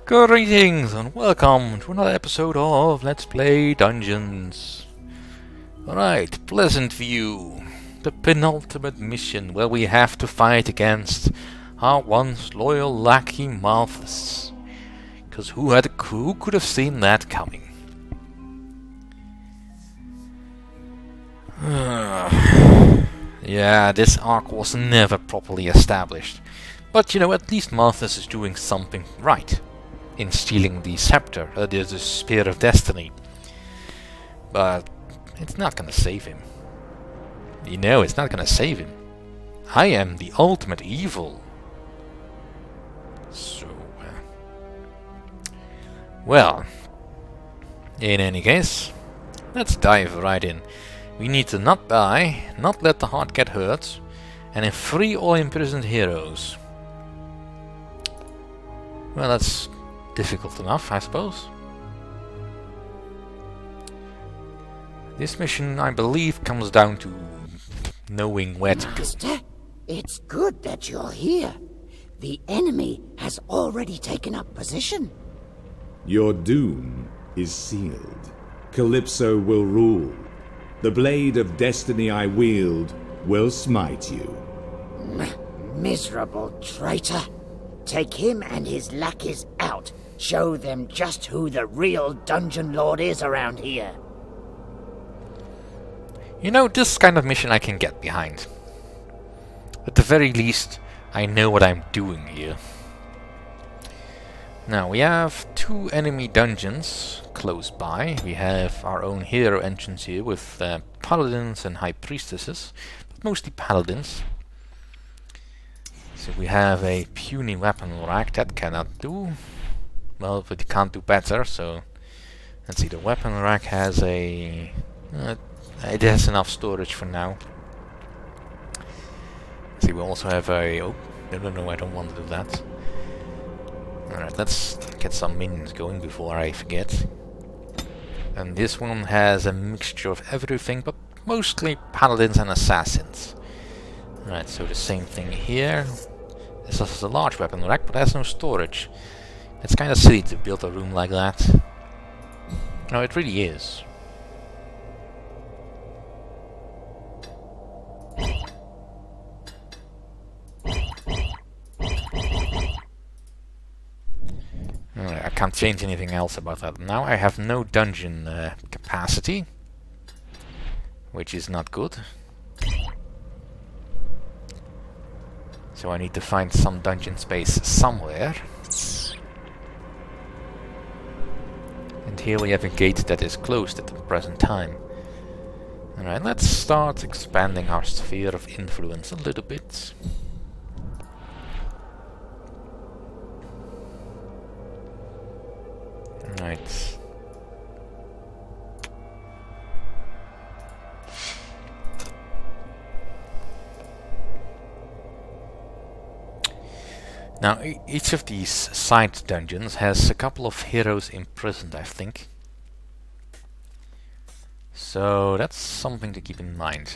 Greetings and welcome to another episode of Let's Play Dungeons. Alright, Pleasantview, the penultimate mission where we have to fight against our once loyal lackey Malthus. Because who could have seen that coming? Yeah, this arc was never properly established. But you know, at least Malthus is doing something right in stealing the scepter, the Spear of Destiny. But it's not gonna save him. You know, it's not gonna save him. I am the ultimate evil. So, well, in any case, let's dive right in. We need to not die, not let the heart get hurt, and then free all imprisoned heroes. Well, that's difficult enough, I suppose. This mission, I believe, comes down to knowing where to go. Master, it's good that you're here. The enemy has already taken up position. Your doom is sealed. Kalypso will rule. The blade of destiny I wield will smite you. Miserable traitor. Take him and his lackeys out. Show them just who the real dungeon lord is around here. You know, this kind of mission I can get behind. At the very least, I know what I'm doing here. Now, we have two enemy dungeons close by. We have our own hero entrance here with paladins and high priestesses, but mostly paladins. So we have a puny weapon rack that cannot do. Well, but it can't do better, so let's see, the weapon rack has a... it has enough storage for now. Let's see, we also have a... oh, no, I don't want to do that. Alright, let's get some minions going before I forget. And this one has a mixture of everything, but mostly paladins and assassins. Alright, so the same thing here. This is a large weapon rack, but has no storage. It's kind of silly to build a room like that. No, it really is. Alright, I can't change anything else about that. Now I have no dungeon capacity, which is not good. So I need to find some dungeon space somewhere. And here we have a gate that is closed at the present time. Alright, let's start expanding our sphere of influence a little bit. Alright. Now, each of these side dungeons has a couple of heroes imprisoned, I think. So that's something to keep in mind.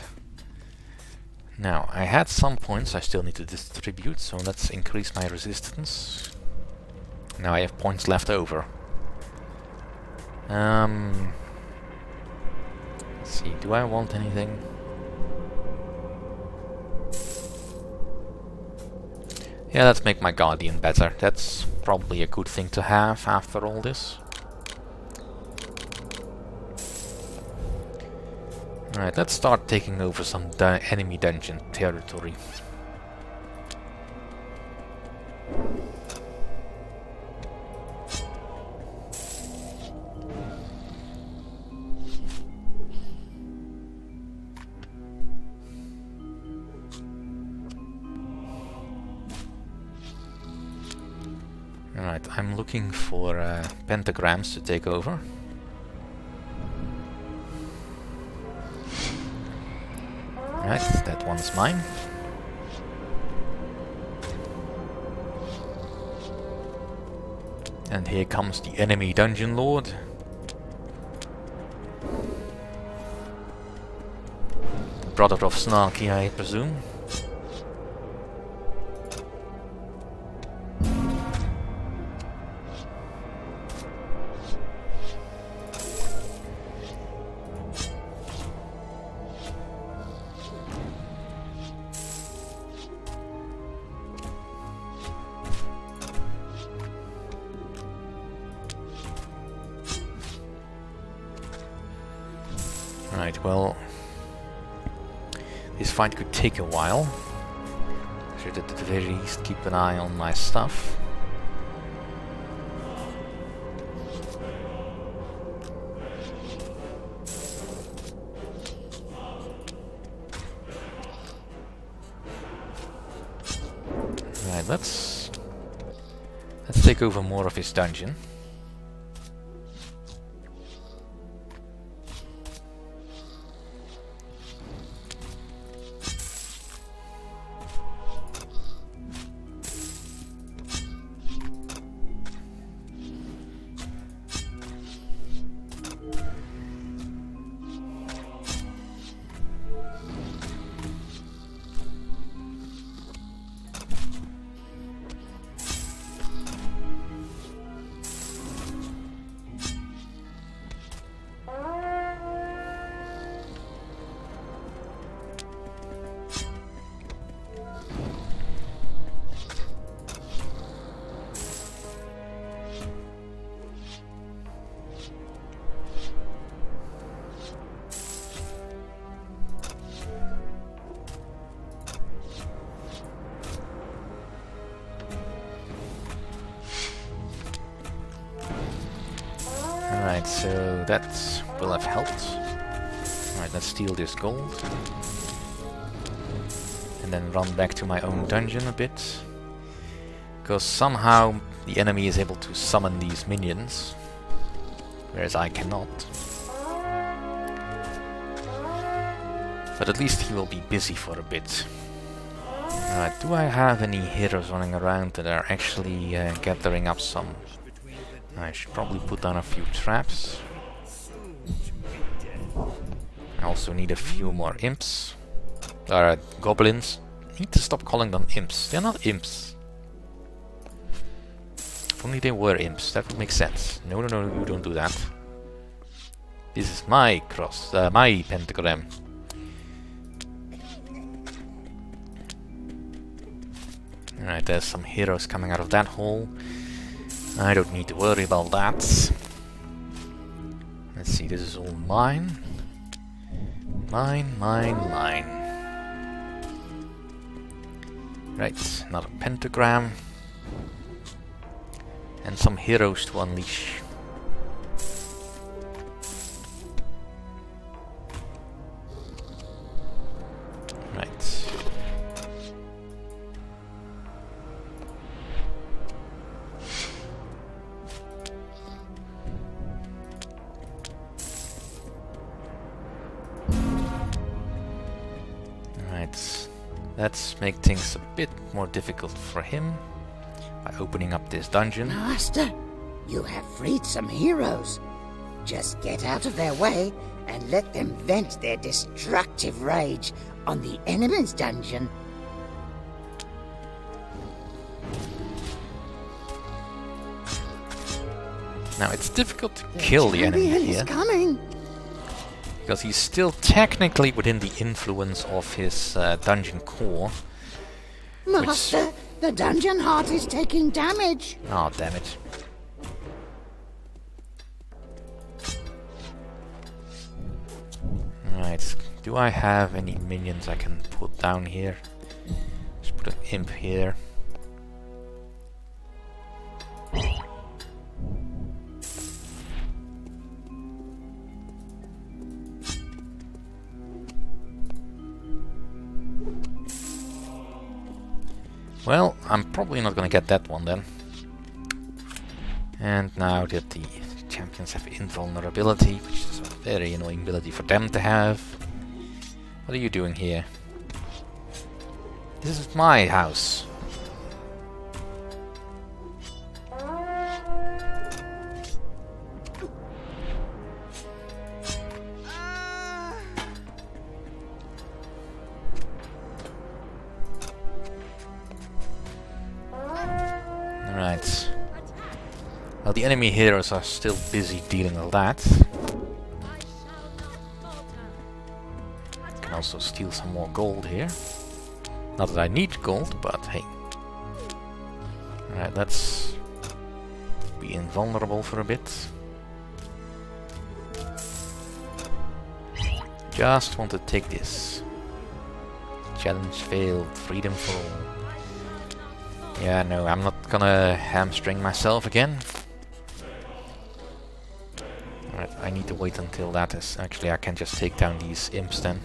Now, I had some points I still need to distribute, so let's increase my resistance. Now I have points left over. Let's see, do I want anything? Yeah, let's make my Guardian better. That's probably a good thing to have after all this. Alright, let's start taking over some enemy dungeon territory. Alright, I'm looking for pentagrams to take over. Alright, that one's mine. And here comes the enemy dungeon lord. Brother of Snarky, I presume. Right, well, this fight could take a while. Should at the very least keep an eye on my stuff. Right, let's take over more of his dungeon. Alright, so that will have helped. Alright, let's steal this gold. And then run back to my own dungeon a bit. Because somehow the enemy is able to summon these minions, whereas I cannot. But at least he will be busy for a bit. Alright, do I have any heroes running around that are actually gathering up some? I should probably put down a few traps. I also need a few more imps. Goblins. I need to stop calling them imps. They're not imps. If only they were imps, that would make sense. No, no, no, you don't do that. This is my cross, my pentagram. Alright, there's some heroes coming out of that hole. I don't need to worry about that. Let's see, this is all mine. Mine, mine, mine. Right, another pentagram. And some heroes to unleash. Right. Let's make things a bit more difficult for him by opening up this dungeon. Master, you have freed some heroes. Just get out of their way and let them vent their destructive rage on the enemy's dungeon. Now it's difficult to kill the enemy here. Coming. Because he's still technically within the influence of his dungeon core. Master, the dungeon heart is taking damage. Oh, damn it. Alright, do I have any minions I can put down here? Let's put an imp here. Well, I'm probably not gonna get that one then. And now that the champions have invulnerability, which is a very annoying ability for them to have. What are you doing here? This is my house. Alright. Well, the enemy heroes are still busy dealing with that. Can also steal some more gold here. Not that I need gold, but hey. Alright, let's be invulnerable for a bit. just want to take this. Challenge failed. Freedom for all. Yeah, no, I'm not gonna hamstring myself again. Alright, I need to wait until that is... Actually, I can just take down these imps then.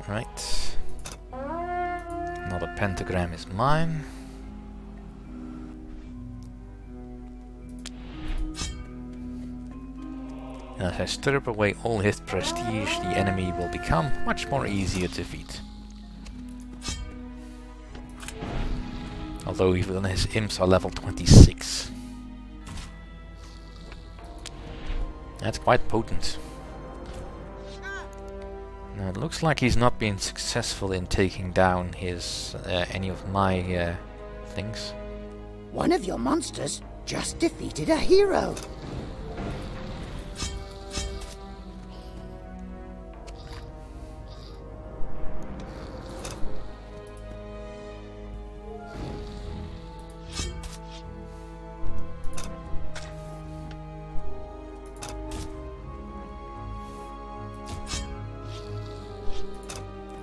Right. Another pentagram is mine. As I strip away all his prestige, the enemy will become much more easier to defeat. Although even his imps are level 26. That's quite potent. Now it looks like he's not been successful in taking down his any of my things. One of your monsters just defeated a hero.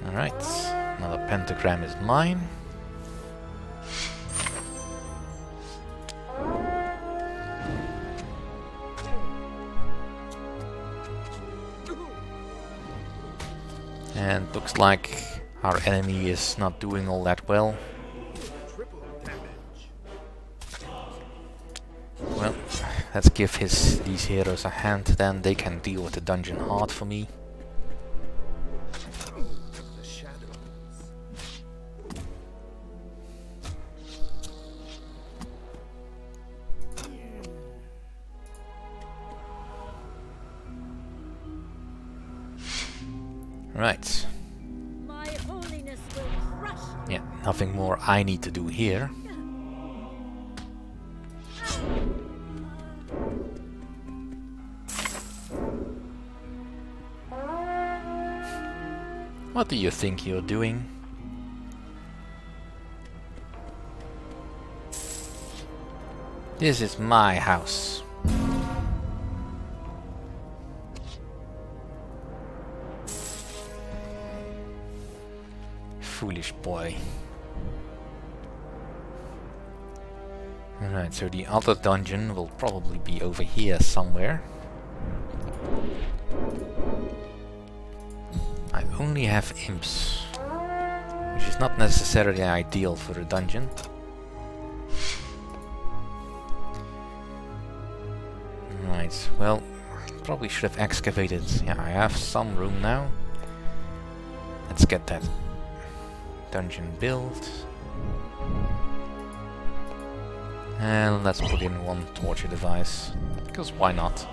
Alright, another pentagram is mine. And looks like our enemy is not doing all that well. Well, let's give these heroes a hand, then they can deal with the dungeon hard for me. Right. My holiness will crush. Yeah, nothing more I need to do here. What do you think you're doing? This is my house. Foolish boy. Alright, so the other dungeon will probably be over here somewhere. I only have imps, which is not necessarily ideal for a dungeon. Right, well, probably should have excavated. Yeah, I have some room now. Let's get that dungeon built. And let's put in one torture device, because why not?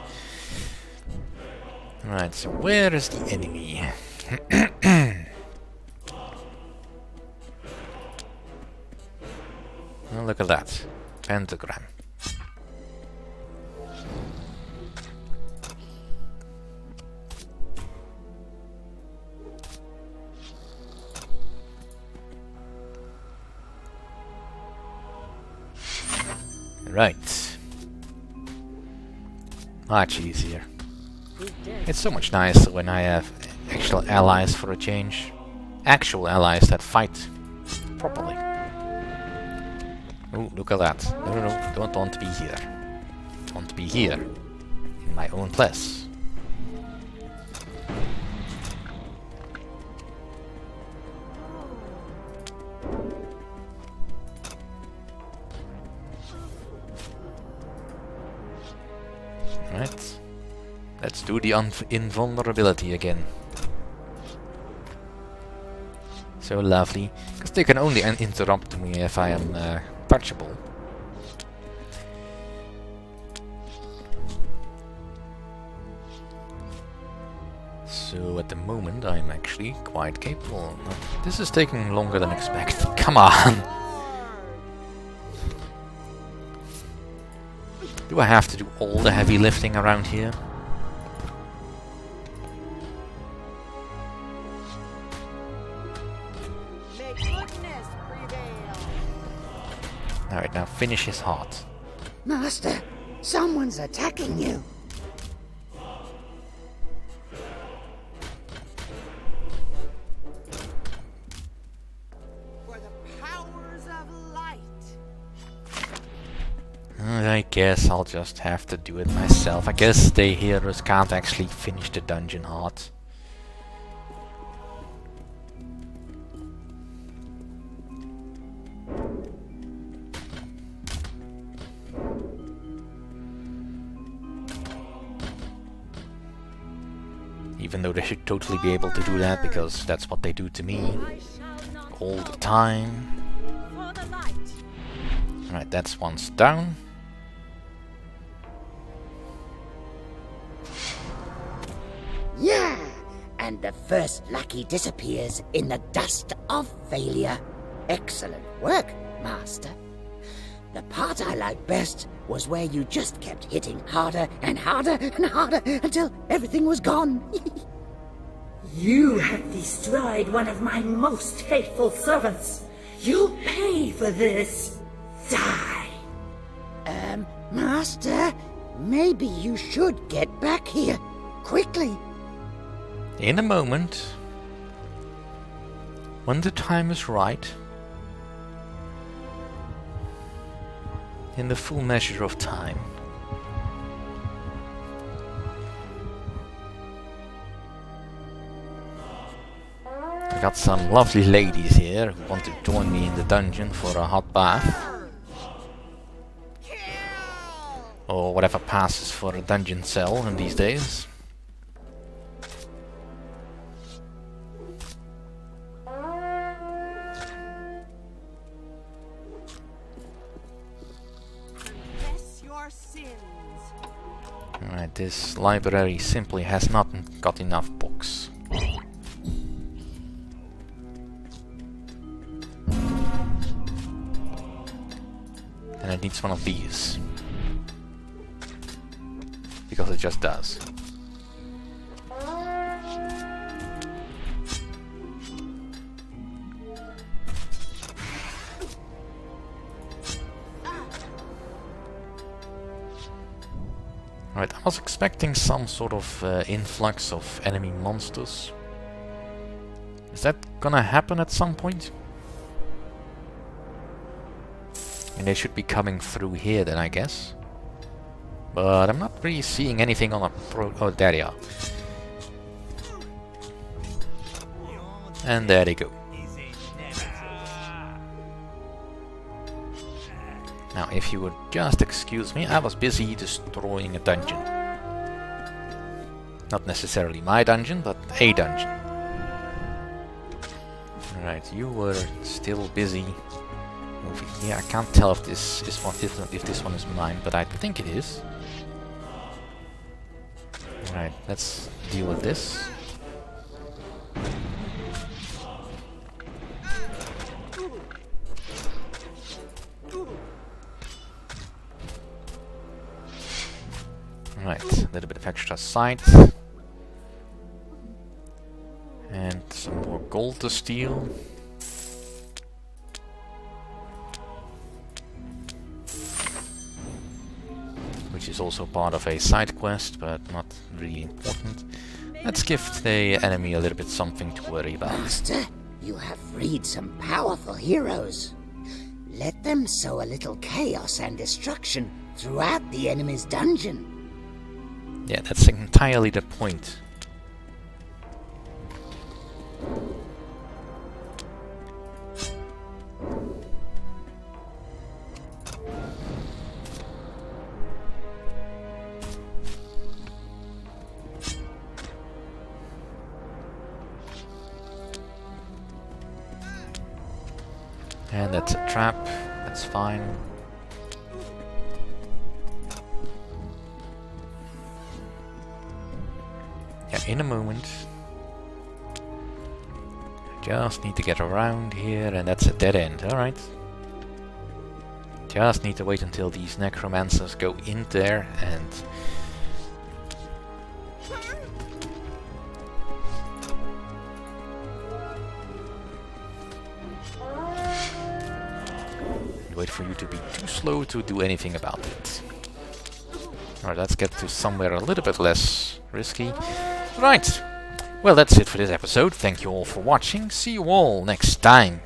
Right, so where is the enemy? Well, look at that. Pentagram. Right. Much easier. It's so much nicer when I have actual allies for a change. Actual allies that fight properly. Oh, look at that. No, no, no, don't want to be here. I want to be here. In my own place. Right. Let's do the invulnerability again. So lovely. Because they can only interrupt me if I am touchable. So at the moment I'm actually quite capable. This is taking longer than expected. Come on! Do I have to do all the heavy lifting around here? Alright, now finish his heart. Master, someone's attacking you. For the powers of light. I guess I'll just have to do it myself. I guess the heroes can't actually finish the dungeon heart. Even though they should totally be able to do that, because that's what they do to me I shall not all the fall. time. For the light. Alright, that's once down. Yeah, and the first lucky disappears in the dust of failure. Excellent work, Master. The part I liked best was where you just kept hitting harder and harder and harder until everything was gone. You have destroyed one of my most faithful servants. You'll pay for this. Die. Master, maybe you should get back here quickly. In a moment, when the time is right, in the full measure of time. I got some lovely ladies here who want to join me in the dungeon for a hot bath. Or whatever passes for a dungeon cell in these days. Confess your sins. Alright, this library simply has not got enough books. And it needs one of these. Because it just does. Right, I was expecting some sort of influx of enemy monsters. Is that gonna happen at some point? And they should be coming through here then, I guess. But I'm not really seeing anything on a oh, there they are. And there they go. Now, if you would just excuse me, I was busy destroying a dungeon. Not necessarily my dungeon, but a dungeon. Alright, you were still busy over here. I can't tell if this is one, if this one is mine, but I think it is. Alright, let's deal with this. Right, a little bit of extra sight. And some more gold to steal. Which is also part of a side quest, but not really important. Let's give the enemy a little bit something to worry about. Master, you have freed some powerful heroes. Let them sow a little chaos and destruction throughout the enemy's dungeon. Yeah, that's entirely the point. And that's a trap, that's fine. Yeah, in a moment. Just need to get around here, and that's a dead end, alright. Just need to wait until these necromancers go in there and... wait wait for you to be too slow to do anything about it. Alright, let's get to somewhere a little bit less risky. Right. Well, that's it for this episode. Thank you all for watching. See you all next time.